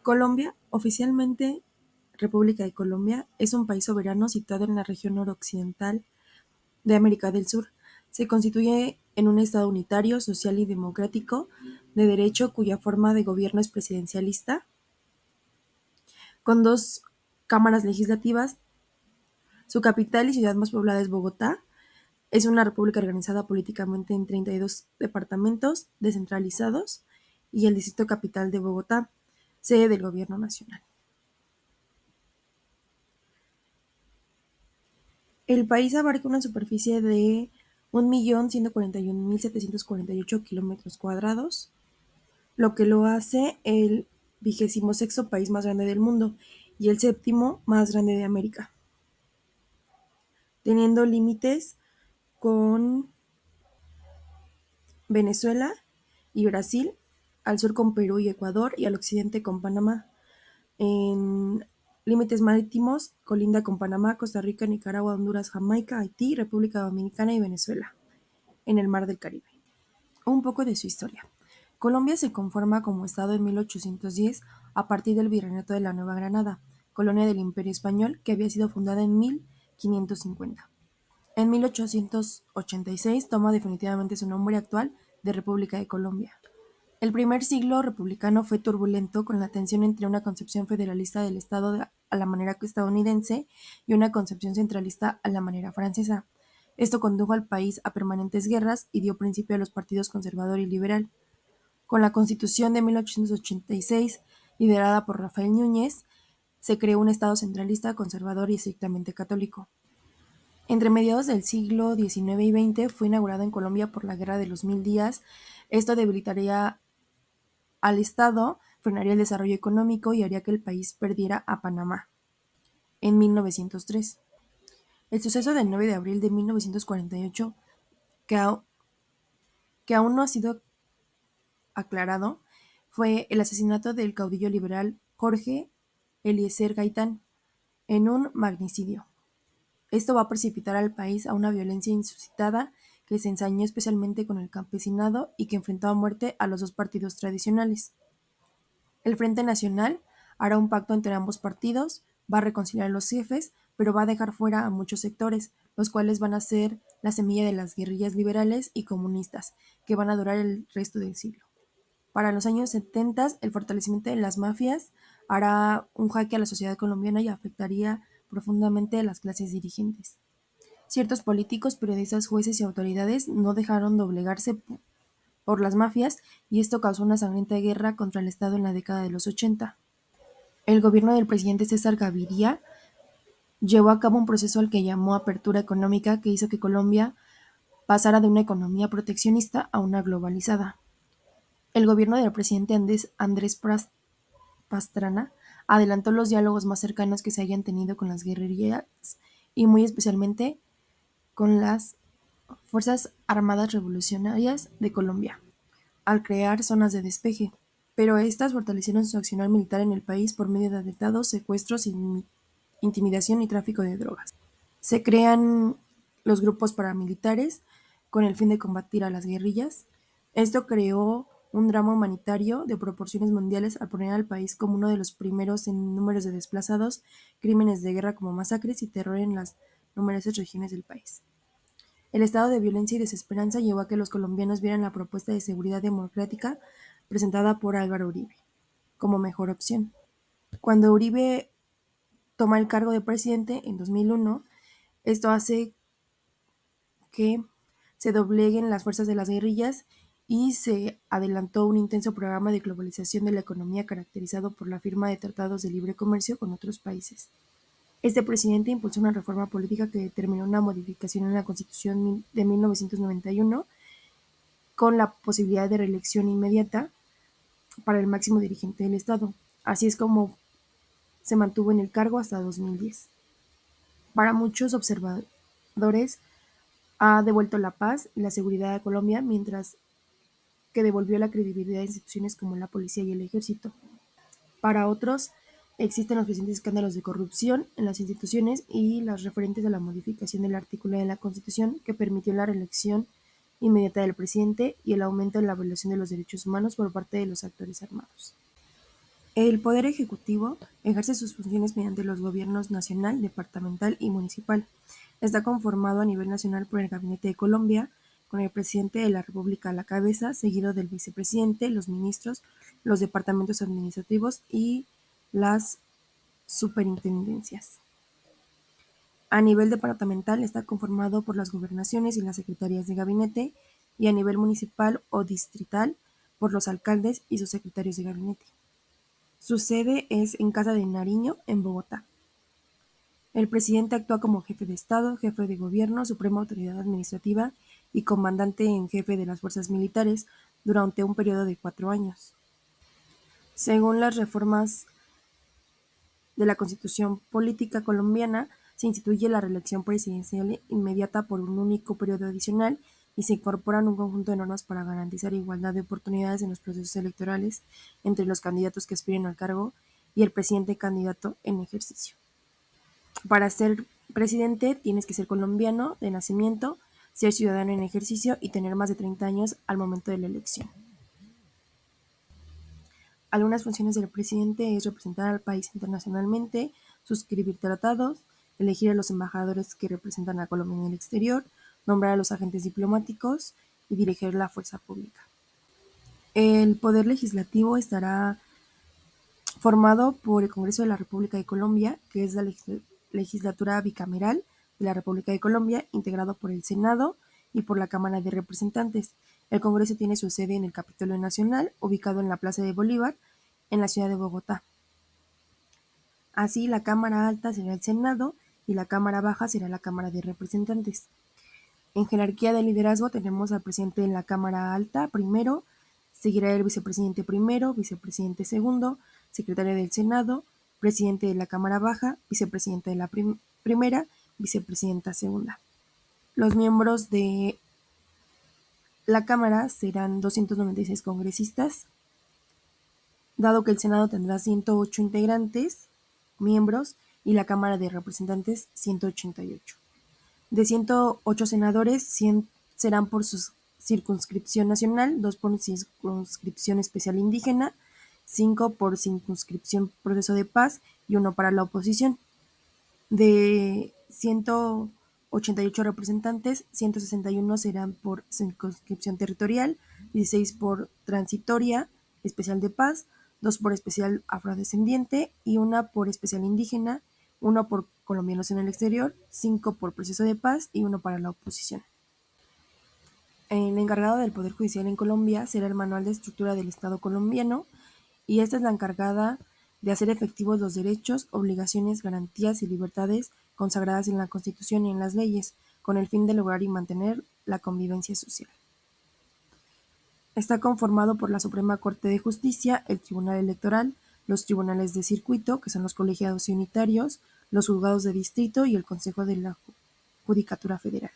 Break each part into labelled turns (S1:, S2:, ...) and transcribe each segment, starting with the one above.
S1: Colombia, oficialmente República de Colombia, es un país soberano situado en la región noroccidental de América del Sur. Se constituye en un Estado unitario, social y democrático de derecho cuya forma de gobierno es presidencialista, con dos cámaras legislativas. Su capital y ciudad más poblada es Bogotá. Es una república organizada políticamente en 32 departamentos descentralizados y el distrito capital de Bogotá, sede del gobierno nacional. El país abarca una superficie de 1.141.748 kilómetros cuadrados, lo que lo hace el 26º país más grande del mundo y el séptimo más grande de América, teniendo límites con Venezuela y Brasil, al sur con Perú y Ecuador y al occidente con Panamá. En límites marítimos colinda con Panamá, Costa Rica, Nicaragua, Honduras, Jamaica, Haití, República Dominicana y Venezuela, en el Mar del Caribe. Un poco de su historia. Colombia se conforma como Estado en 1810 a partir del Virreinato de la Nueva Granada, colonia del Imperio Español que había sido fundada en 1550. En 1886 toma definitivamente su nombre actual de República de Colombia. El primer siglo republicano fue turbulento, con la tensión entre una concepción federalista del Estado a la manera estadounidense y una concepción centralista a la manera francesa. Esto condujo al país a permanentes guerras y dio principio a los partidos conservador y liberal. Con la Constitución de 1886, liderada por Rafael Núñez, se creó un Estado centralista, conservador y estrictamente católico. Entre mediados del siglo XIX y XX fue inaugurado en Colombia por la Guerra de los Mil Días. Esto debilitaría al Estado, frenaría el desarrollo económico y haría que el país perdiera a Panamá en 1903. El suceso del 9 de abril de 1948, que, que aún no ha sido aclarado, fue el asesinato del caudillo liberal Jorge Eliezer Gaitán en un magnicidio. Esto va a precipitar al país a una violencia inusitada que se ensañó especialmente con el campesinado y que enfrentó a muerte a los dos partidos tradicionales. El Frente Nacional hará un pacto entre ambos partidos, va a reconciliar a los jefes, pero va a dejar fuera a muchos sectores, los cuales van a ser la semilla de las guerrillas liberales y comunistas, que van a durar el resto del siglo. Para los años 70, el fortalecimiento de las mafias hará un jaque a la sociedad colombiana y afectaría profundamente a las clases dirigentes. Ciertos políticos, periodistas, jueces y autoridades no dejaron doblegarse por las mafias y esto causó una sangrienta guerra contra el Estado en la década de los 80. El gobierno del presidente César Gaviria llevó a cabo un proceso al que llamó apertura económica que hizo que Colombia pasara de una economía proteccionista a una globalizada. El gobierno del presidente Andrés Pastrana adelantó los diálogos más cercanos que se hayan tenido con las guerrillas y muy especialmente con las Fuerzas Armadas Revolucionarias de Colombia, al crear zonas de despeje, pero estas fortalecieron su accionar militar en el país por medio de atentados, secuestros, intimidación y tráfico de drogas. Se crean los grupos paramilitares con el fin de combatir a las guerrillas. Esto creó un drama humanitario de proporciones mundiales al poner al país como uno de los primeros en números de desplazados, crímenes de guerra como masacres y terror en las numerosas regiones del país. El estado de violencia y desesperanza llevó a que los colombianos vieran la propuesta de seguridad democrática presentada por Álvaro Uribe como mejor opción. Cuando Uribe toma el cargo de presidente en 2001, esto hace que se dobleguen las fuerzas de las guerrillas y se adelantó un intenso programa de globalización de la economía caracterizado por la firma de tratados de libre comercio con otros países. Este presidente impulsó una reforma política que determinó una modificación en la Constitución de 1991 con la posibilidad de reelección inmediata para el máximo dirigente del Estado. Así es como se mantuvo en el cargo hasta 2010. Para muchos observadores, ha devuelto la paz y la seguridad a Colombia, mientras que devolvió la credibilidad a instituciones como la policía y el ejército. Para otros, existen los recientes escándalos de corrupción en las instituciones y las referentes a la modificación del artículo de la Constitución que permitió la reelección inmediata del presidente y el aumento en la violación de los derechos humanos por parte de los actores armados. El Poder Ejecutivo ejerce sus funciones mediante los gobiernos nacional, departamental y municipal. Está conformado a nivel nacional por el Gabinete de Colombia, con el presidente de la República a la cabeza, seguido del vicepresidente, los ministros, los departamentos administrativos y las superintendencias. A nivel departamental está conformado por las gobernaciones y las secretarías de gabinete, y a nivel municipal o distrital por los alcaldes y sus secretarios de gabinete. Su sede es en Casa de Nariño, en Bogotá. El presidente actúa como jefe de Estado, jefe de gobierno, suprema autoridad administrativa y comandante en jefe de las fuerzas militares durante un periodo de 4 años. Según las reformas de la Constitución Política Colombiana, se instituye la reelección presidencial inmediata por un único periodo adicional y se incorporan un conjunto de normas para garantizar igualdad de oportunidades en los procesos electorales entre los candidatos que aspiren al cargo y el presidente candidato en ejercicio. Para ser presidente tienes que ser colombiano de nacimiento, ser ciudadano en ejercicio y tener más de 30 años al momento de la elección. Algunas funciones del presidente es representar al país internacionalmente, suscribir tratados, elegir a los embajadores que representan a Colombia en el exterior, nombrar a los agentes diplomáticos y dirigir la fuerza pública. El Poder Legislativo estará formado por el Congreso de la República de Colombia, que es la legislatura bicameral de la República de Colombia, integrado por el Senado y por la Cámara de Representantes. El Congreso tiene su sede en el Capitolio Nacional, ubicado en la Plaza de Bolívar, en la ciudad de Bogotá. Así, la Cámara Alta será el Senado y la Cámara Baja será la Cámara de Representantes. En jerarquía de liderazgo tenemos al presidente de la Cámara Alta primero, seguirá el vicepresidente primero, vicepresidente segundo, secretario del Senado, presidente de la Cámara Baja, vicepresidente de la primera, vicepresidenta segunda. Los miembros de la Cámara serán 296 congresistas, dado que el Senado tendrá 108 integrantes, miembros, y la Cámara de Representantes 188. De 108 senadores, 100 serán por su circunscripción nacional, 2 por circunscripción especial indígena, 5 por circunscripción proceso de paz y 1 para la oposición. De 188 representantes, 161 serán por circunscripción territorial, 16 por transitoria especial de paz, 2 por especial afrodescendiente y 1 por especial indígena, 1 por colombianos en el exterior, 5 por proceso de paz y 1 para la oposición. El encargado del Poder Judicial en Colombia será el Manual de Estructura del Estado colombiano, y esta es la encargada de hacer efectivos los derechos, obligaciones, garantías y libertades consagradas en la Constitución y en las leyes, con el fin de lograr y mantener la convivencia social. Está conformado por la Suprema Corte de Justicia, el Tribunal Electoral, los tribunales de circuito, que son los colegiados y unitarios, los juzgados de distrito y el Consejo de la Judicatura Federal.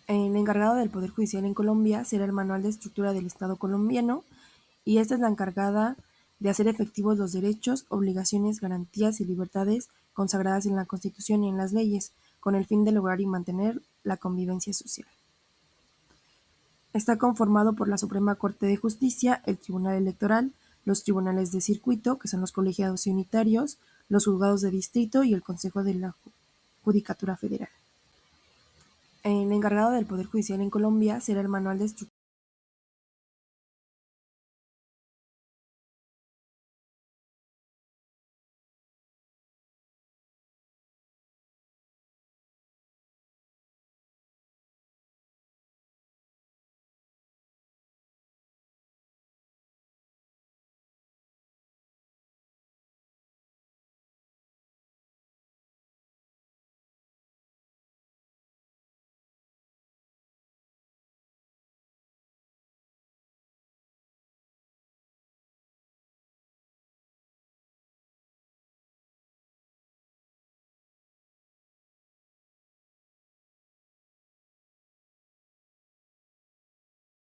S1: El encargado del Poder Judicial en Colombia será el Manual de Estructura del Estado colombiano, y esta es la encargada de hacer efectivos los derechos, obligaciones, garantías y libertades consagradas en la Constitución y en las leyes, con el fin de lograr y mantener la convivencia social. Está conformado por la Suprema Corte de Justicia, el Tribunal Electoral, los tribunales de circuito, que son los colegiados y unitarios, los juzgados de distrito y el Consejo de la Judicatura Federal. El encargado del Poder Judicial en Colombia será el Manual de Estructura